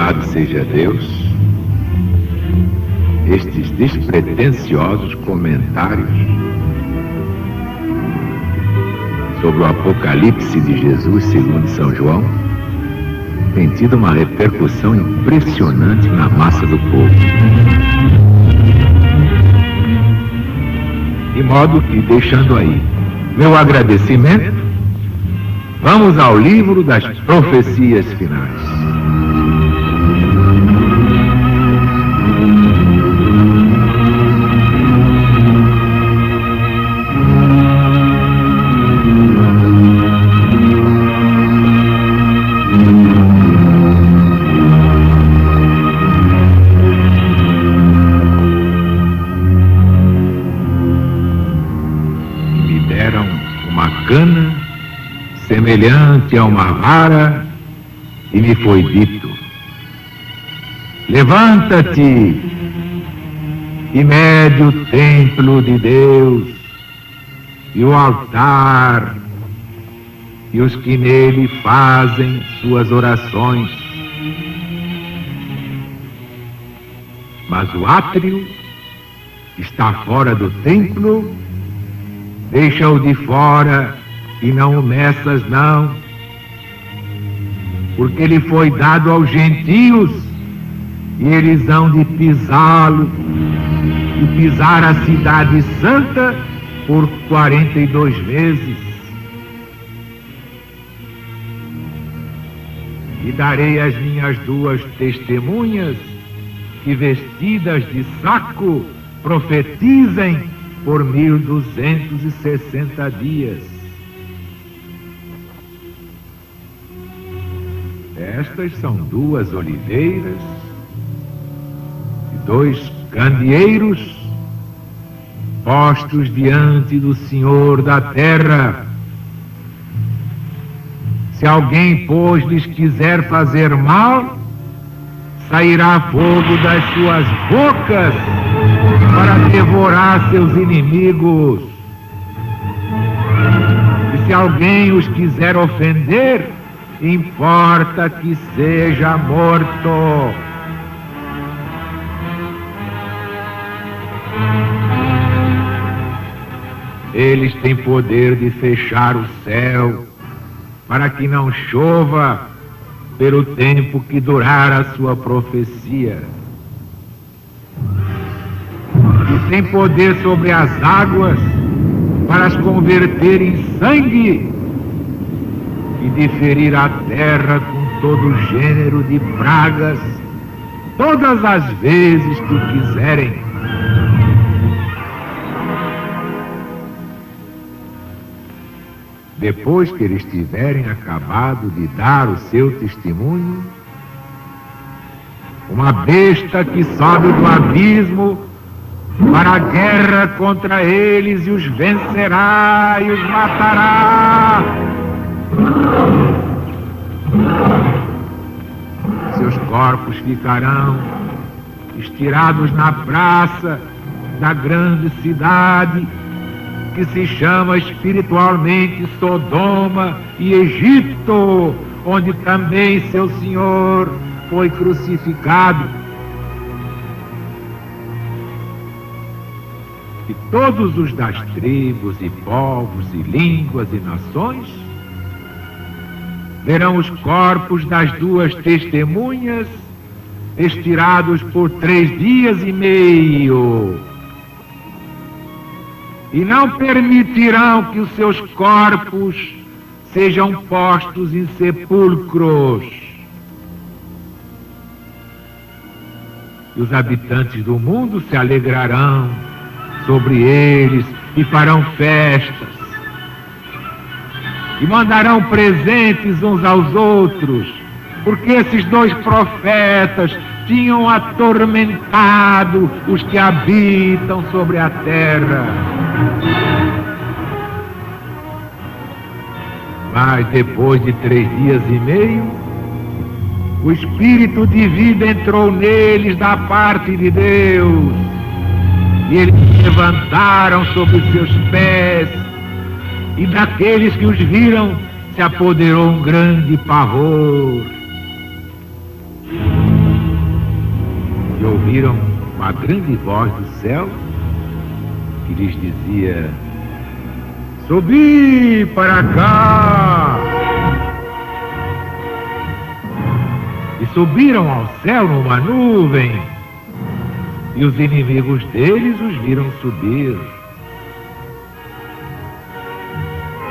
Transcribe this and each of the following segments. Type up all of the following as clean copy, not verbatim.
Louvado seja Deus. Estes despretensiosos comentários sobre o Apocalipse de Jesus segundo São João têm tido uma repercussão impressionante na massa do povo. De modo que, deixando aí meu agradecimento, vamos ao livro das profecias finais. Cana semelhante a uma vara, e me foi dito: levanta-te e mede o templo de Deus e o altar e os que nele fazem suas orações. Mas o átrio está fora do templo. Deixa-o de fora e não o meças, não, porque ele foi dado aos gentios e eles hão de pisá-lo e pisar a cidade santa por 42 meses. E darei às minhas duas testemunhas que, vestidas de saco, profetizem por 1260 dias. Estas são duas oliveiras e dois candeeiros postos diante do Senhor da terra. Se alguém, pois, lhes quiser fazer mal, sairá fogo das suas bocas para devorar seus inimigos. E se alguém os quiser ofender, importa que seja morto. Eles têm poder de fechar o céu para que não chova pelo tempo que durar a sua profecia. E tem poder sobre as águas para as converter em sangue e de ferir a terra com todo gênero de pragas todas as vezes que o quiserem. Depois que eles tiverem acabado de dar o seu testemunho, uma besta que sobe do abismo para a guerra contra eles e os vencerá e os matará. Seus corpos ficarão estirados na praça da grande cidade, que se chama espiritualmente Sodoma e Egito, onde também seu Senhor foi crucificado. E todos os das tribos e povos e línguas e nações verão os corpos das duas testemunhas estirados por 3 dias e meio. E não permitirão que os seus corpos sejam postos em sepulcros. E os habitantes do mundo se alegrarão sobre eles e farão festas. E mandarão presentes uns aos outros, porque esses 2 profetas tinham atormentado os que habitam sobre a terra. Mas depois de 3 dias e meio, o Espírito de vida entrou neles da parte de Deus, e eles se levantaram sobre seus pés, e daqueles que os viram se apoderou um grande pavor. e ouviram uma grande voz do céu que lhes dizia: subi para cá! E subiram ao céu numa nuvem, e os inimigos deles os viram subir.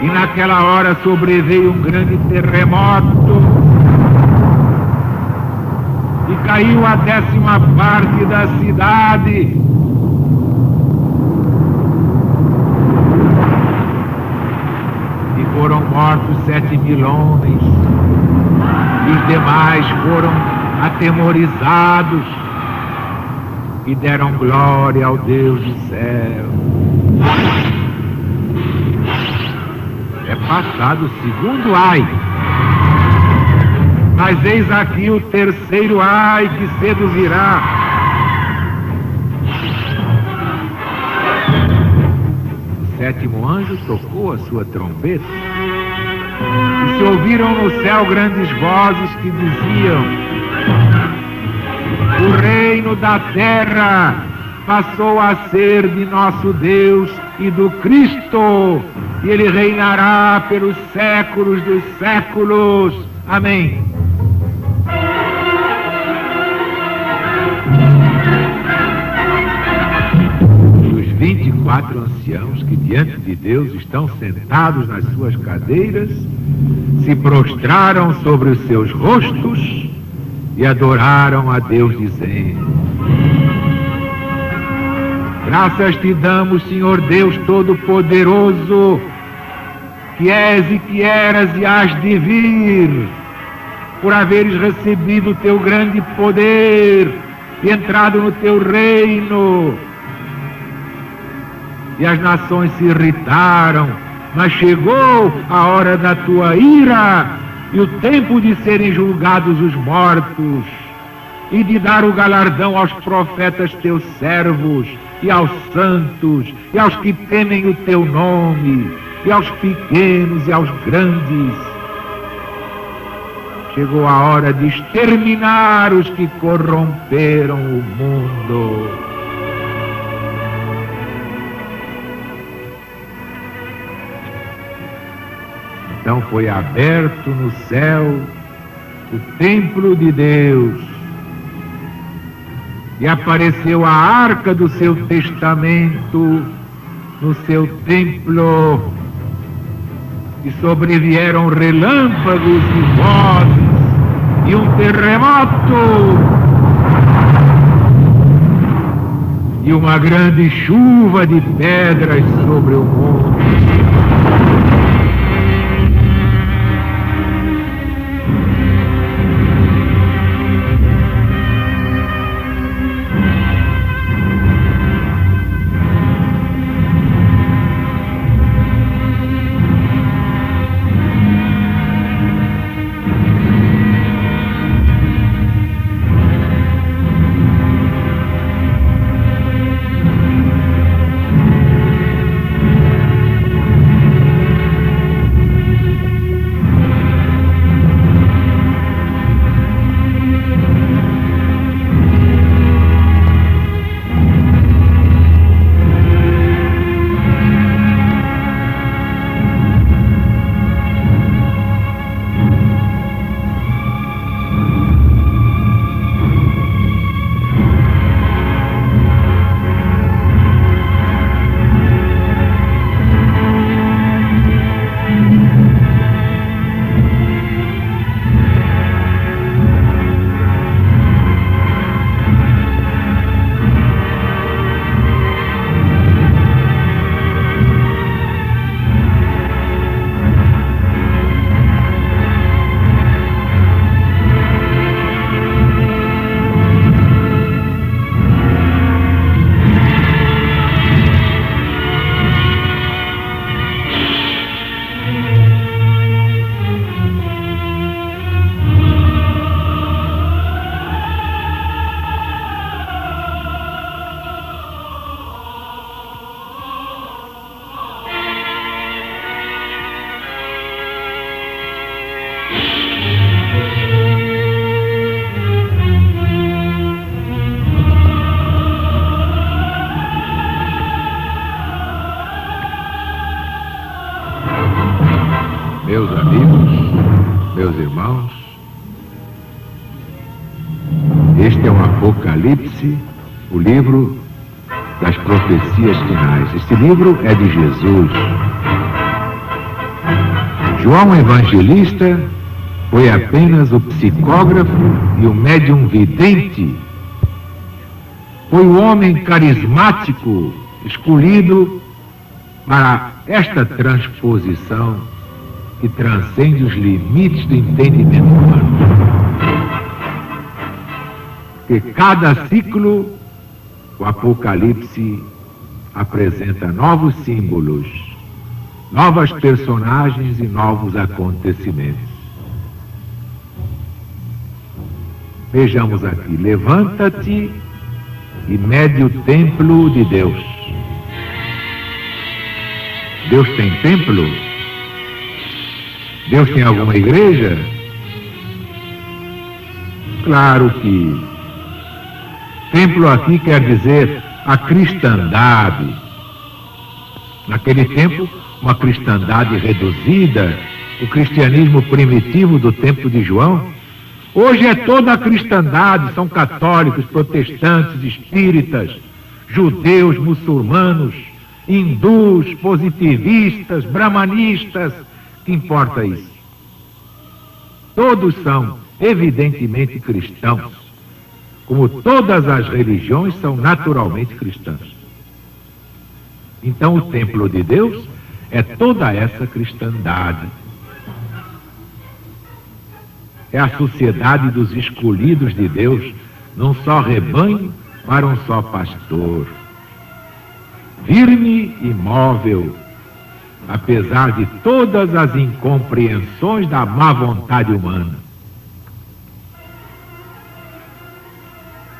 E naquela hora sobreveio um grande terremoto, e caiu a 10ª parte da cidade. E foram mortos 7.000 homens, e os demais foram atemorizados e deram glória ao Deus do céu. É passado o segundo ai, mas eis aqui o terceiro ai que cedo virá. O 7º anjo tocou a sua trombeta, e se ouviram no céu grandes vozes que diziam: o reino da terra passou a ser de nosso Deus e do Cristo, e ele reinará pelos séculos dos séculos. Amém. Os 24 anciãos que diante de Deus estão sentados nas suas cadeiras se prostraram sobre os seus rostos e adoraram a Deus, dizendo: graças te damos, Senhor Deus Todo-Poderoso, que és e que eras e hás de vir, por haveres recebido o teu grande poder e entrado no teu reino. E as nações se irritaram, mas chegou a hora da tua ira e o tempo de serem julgados os mortos, e de dar o galardão aos profetas teus servos, e aos santos, e aos que temem o teu nome, e aos pequenos e aos grandes. Chegou a hora de exterminar os que corromperam o mundo. Então foi aberto no céu o templo de Deus, e apareceu a arca do seu testamento no seu templo, e sobrevieram relâmpagos e vozes, e um terremoto, e uma grande chuva de pedras sobre o mundo. meus irmãos, este é o Apocalipse, o livro das profecias finais. Este livro é de Jesus. João Evangelista foi apenas o psicógrafo e o médium vidente. Foi o homem carismático escolhido para esta transposição que transcende os limites do entendimento humano. Porque cada ciclo, o Apocalipse apresenta novos símbolos, novas personagens e novos acontecimentos. Vejamos aqui: levanta-te e mede o templo de Deus. Deus tem templo? Deus tem alguma igreja? Claro que templo aqui quer dizer a cristandade. Naquele tempo, uma cristandade reduzida, o cristianismo primitivo do tempo de João. Hoje é toda a cristandade, são católicos, protestantes, espíritas, judeus, muçulmanos, hindus, positivistas, brahmanistas. Que importa isso? Todos são evidentemente cristãos, como todas as religiões são naturalmente cristãs. Então o templo de Deus é toda essa cristandade. É a sociedade dos escolhidos de Deus, num só rebanho para um só pastor. Firme e imóvel, apesar de todas as incompreensões da má vontade humana.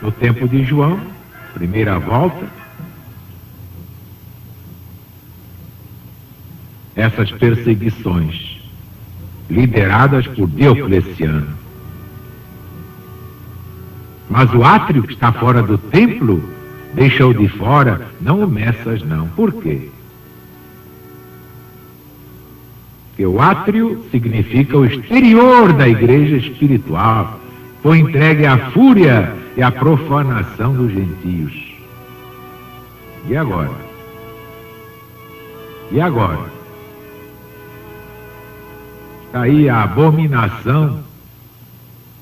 No tempo de João, primeira volta, essas perseguições, lideradas por Diocleciano. Mas o átrio que está fora do templo deixou de fora, não o Messas não. Por quê? Porque o átrio significa o exterior da igreja espiritual. Foi entregue à fúria e à profanação dos gentios. E agora? E agora? Está aí a abominação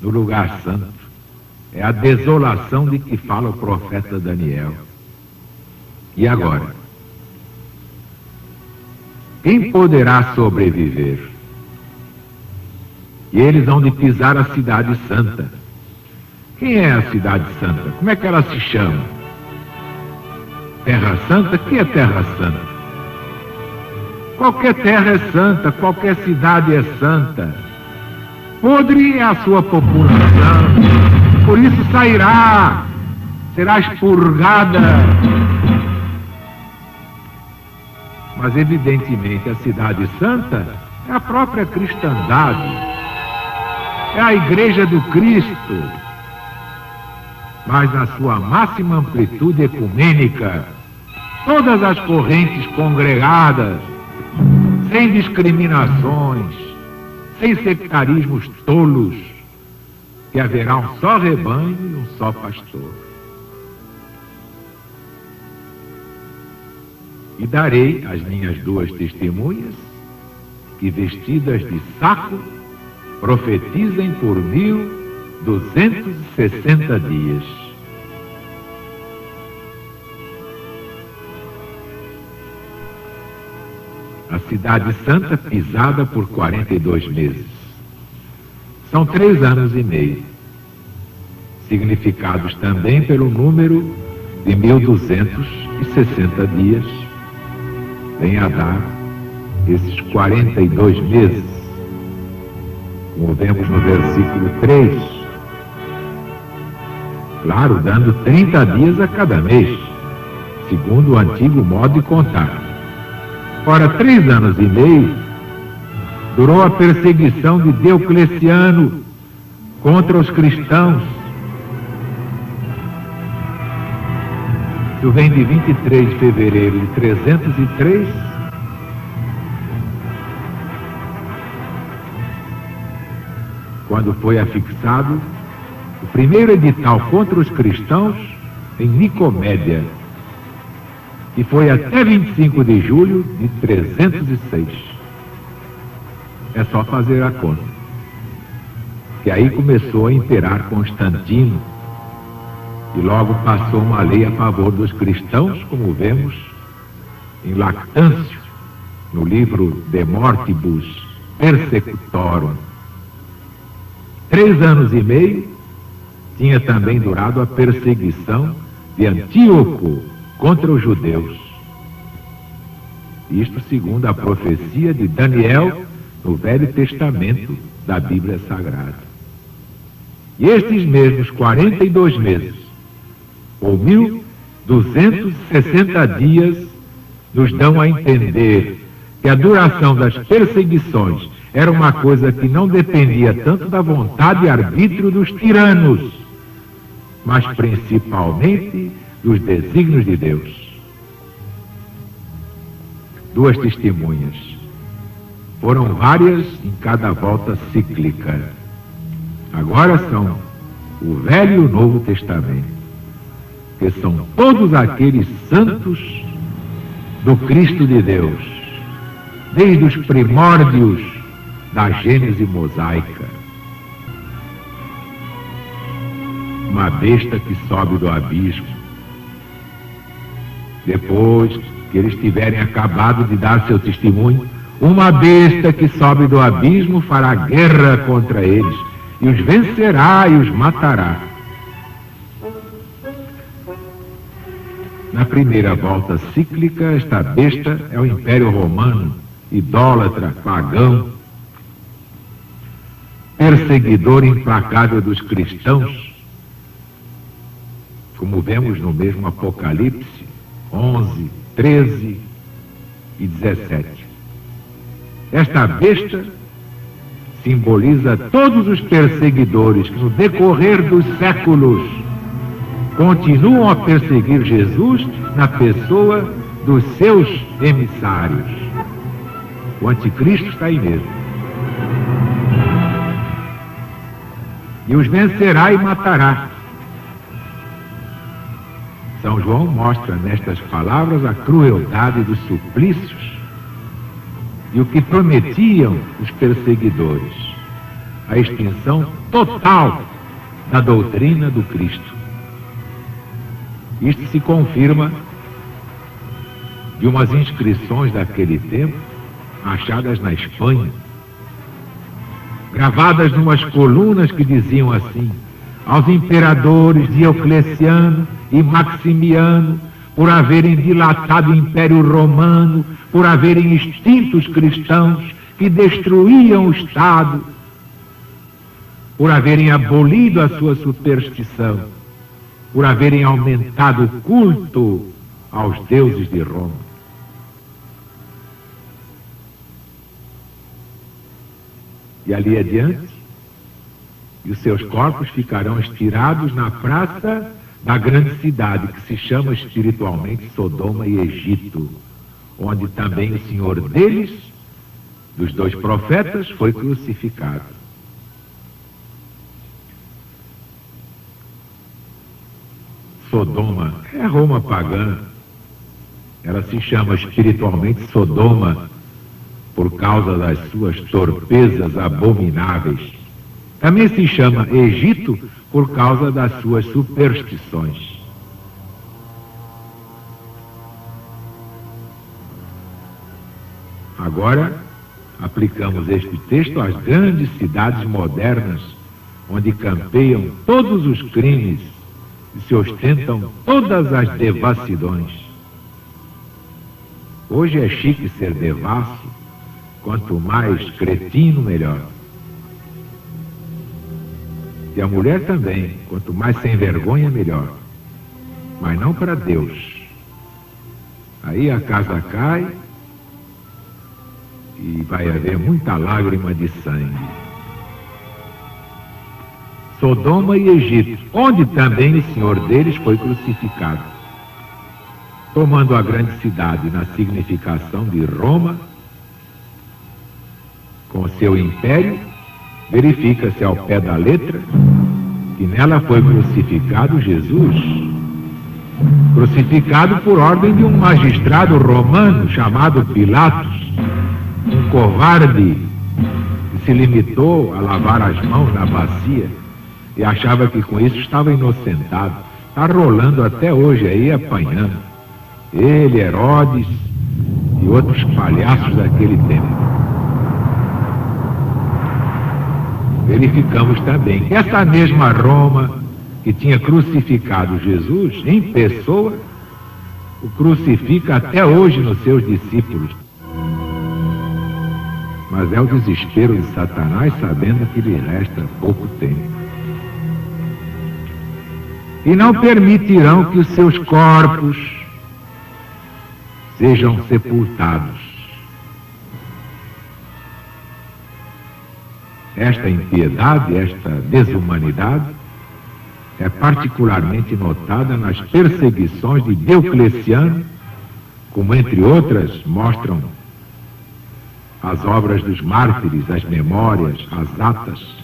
no lugar santo. É a desolação de que fala o profeta Daniel. E agora? Quem poderá sobreviver? E eles vão de pisar a cidade santa. Quem é a cidade santa? Como é que ela se chama? Terra Santa? O que é Terra Santa? Qualquer terra é santa, qualquer cidade é santa. Podre é a sua população, por isso sairá, será expurgada. Mas evidentemente a cidade santa é a própria cristandade, é a igreja do Cristo, mas na sua máxima amplitude ecumênica, todas as correntes congregadas, sem discriminações, sem sectarismos tolos, que haverá um só rebanho e um só pastor. E darei as minhas duas testemunhas, que vestidas de saco, profetizem por 1260 dias. A cidade santa pisada por 42 meses. São 3 anos e meio, significados também pelo número de 1260 dias, vem a dar esses 42 meses, como vemos no versículo 3. Claro, dando 30 dias a cada mês, segundo o antigo modo de contar. Ora, 3 anos e meio durou a perseguição de Diocleciano contra os cristãos. Isso vem de 23 de fevereiro de 303 quando foi afixado o primeiro edital contra os cristãos em Nicomédia, que foi até 25 de julho de 306. É só fazer a conta. Que aí começou a imperar Constantino, e logo passou uma lei a favor dos cristãos, como vemos em Lactâncio, no livro De Mortibus Persecutorum. 3 anos e meio tinha também durado a perseguição de Antíoco contra os judeus. Isto segundo a profecia de Daniel no Velho Testamento da Bíblia Sagrada. E estes mesmos 42 meses, ou 1260 dias, nos dão a entender que a duração das perseguições era uma coisa que não dependia tanto da vontade e arbítrio dos tiranos, mas principalmente dos desígnios de Deus. 2 testemunhas. Foram várias em cada volta cíclica. Agora são o Velho e o Novo Testamento, que são todos aqueles santos do Cristo de Deus, desde os primórdios da Gênese mosaica. Uma besta que sobe do abismo. Depois que eles tiverem acabado de dar seu testemunho, uma besta que sobe do abismo fará guerra contra eles, e os vencerá e os matará. Na primeira volta cíclica, esta besta é o Império Romano, idólatra, pagão, perseguidor implacável dos cristãos, como vemos no mesmo Apocalipse 11, 13 e 17. Esta besta simboliza todos os perseguidores que no decorrer dos séculos continuam a perseguir Jesus na pessoa dos seus emissários. O anticristo está aí mesmo. E os vencerá e matará. São João mostra nestas palavras a crueldade dos suplícios e o que prometiam os perseguidores: a extinção total da doutrina do Cristo. Isto se confirma de umas inscrições daquele tempo, achadas na Espanha, gravadas numas colunas que diziam assim: aos imperadores Diocleciano e Maximiano, por haverem dilatado o Império Romano, por haverem extinto os cristãos que destruíam o Estado, por haverem abolido a sua superstição, por haverem aumentado o culto aos deuses de Roma. E ali adiante, e os seus corpos ficarão estirados na praça da grande cidade, que se chama espiritualmente Sodoma e Egito, onde também o Senhor deles, dos 2 profetas, foi crucificado. Sodoma é Roma pagã. Ela se chama espiritualmente Sodoma por causa das suas torpezas abomináveis. Também se chama Egito por causa das suas superstições. Agora, aplicamos este texto às grandes cidades modernas, onde campeiam todos os crimes e se ostentam todas as devassidões. Hoje é chique ser devasso, quanto mais cretino, melhor. E a mulher também, quanto mais sem vergonha, melhor. Mas não para Deus. Aí a casa cai e vai haver muita lágrima de sangue. Sodoma e Egito, onde também o Senhor deles foi crucificado, tomando a grande cidade na significação de Roma, com seu império, verifica-se ao pé da letra que nela foi crucificado Jesus, crucificado por ordem de um magistrado romano chamado Pilatos, um covarde que se limitou a lavar as mãos na bacia e achava que com isso estava inocentado. Está rolando até hoje aí, apanhando. Ele, Herodes e outros palhaços daquele tempo. Verificamos também que essa mesma Roma que tinha crucificado Jesus em pessoa, o crucifica até hoje nos seus discípulos. Mas é o desespero de Satanás, sabendo que lhe resta pouco tempo. E não permitirão que os seus corpos sejam sepultados. Esta impiedade, esta desumanidade, é particularmente notada nas perseguições de Diocleciano, como entre outras mostram as obras dos mártires, as memórias, as atas.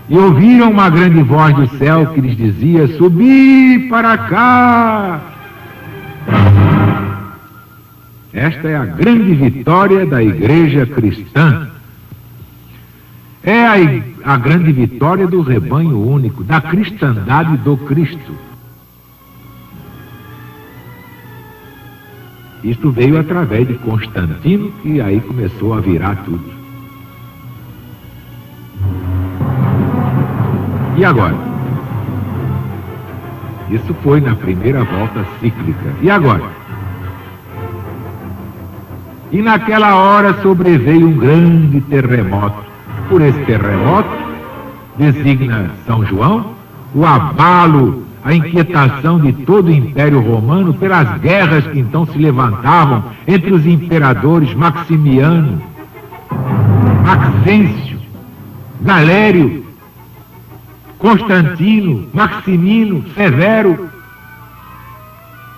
E ouviram uma grande voz do céu que lhes dizia: subi para cá. Esta é a grande vitória da igreja cristã. É a grande vitória do rebanho único, da cristandade do Cristo. Isto veio através de Constantino, que aí começou a virar tudo. E agora? Isso foi na primeira volta cíclica. E agora? E naquela hora sobreveio um grande terremoto. Por esse terremoto, designa São João, o abalo, a inquietação de todo o Império Romano pelas guerras que então se levantavam entre os imperadores Maximiano, Maxêncio, Galério, Constantino, Maximino, Severo.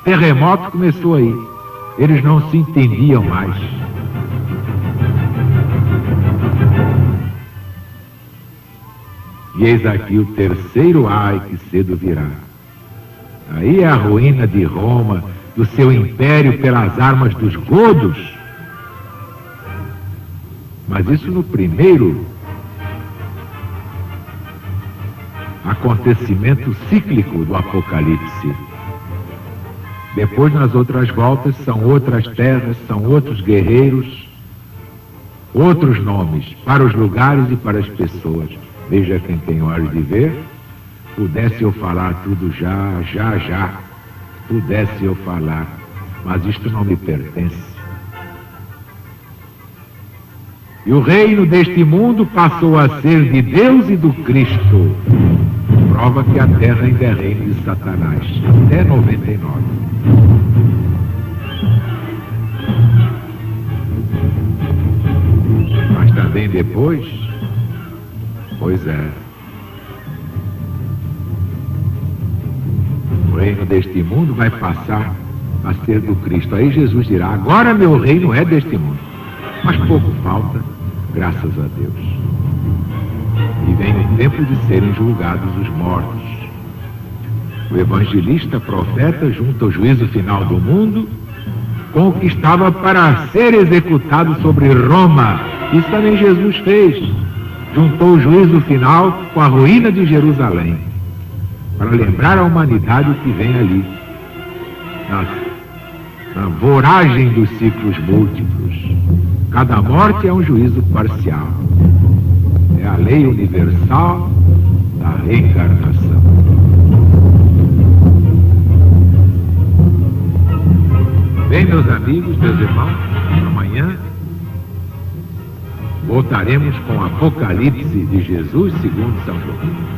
Terremoto começou aí. Eles não se entendiam mais. E eis aqui o terceiro ai que cedo virá. Aí é a ruína de Roma, do seu império pelas armas dos godos. Mas isso no primeiro acontecimento cíclico do Apocalipse. Depois, nas outras voltas, são outras terras, são outros guerreiros, outros nomes para os lugares e para as pessoas. Veja quem tem olhos de ver. Pudesse eu falar tudo já. Pudesse eu falar, mas isto não me pertence. E o reino deste mundo passou a ser de Deus e do Cristo. Prova que a terra ainda é reino de Satanás, até 99. Mas também depois, pois é, o reino deste mundo vai passar a ser do Cristo. Aí Jesus dirá: agora meu reino é deste mundo. Mas pouco falta, graças a Deus. E vem o tempo de serem julgados os mortos. O evangelista, profeta, junto ao juízo final do mundo, com o que estava para ser executado sobre Roma. Isso também Jesus fez. Juntou o juízo final com a ruína de Jerusalém, para lembrar a humanidade o que vem ali, na voragem dos ciclos múltiplos. Cada morte é um juízo parcial. É a lei universal da reencarnação. Bem, meus amigos, meus irmãos, amanhã voltaremos com o Apocalipse de Jesus segundo São João.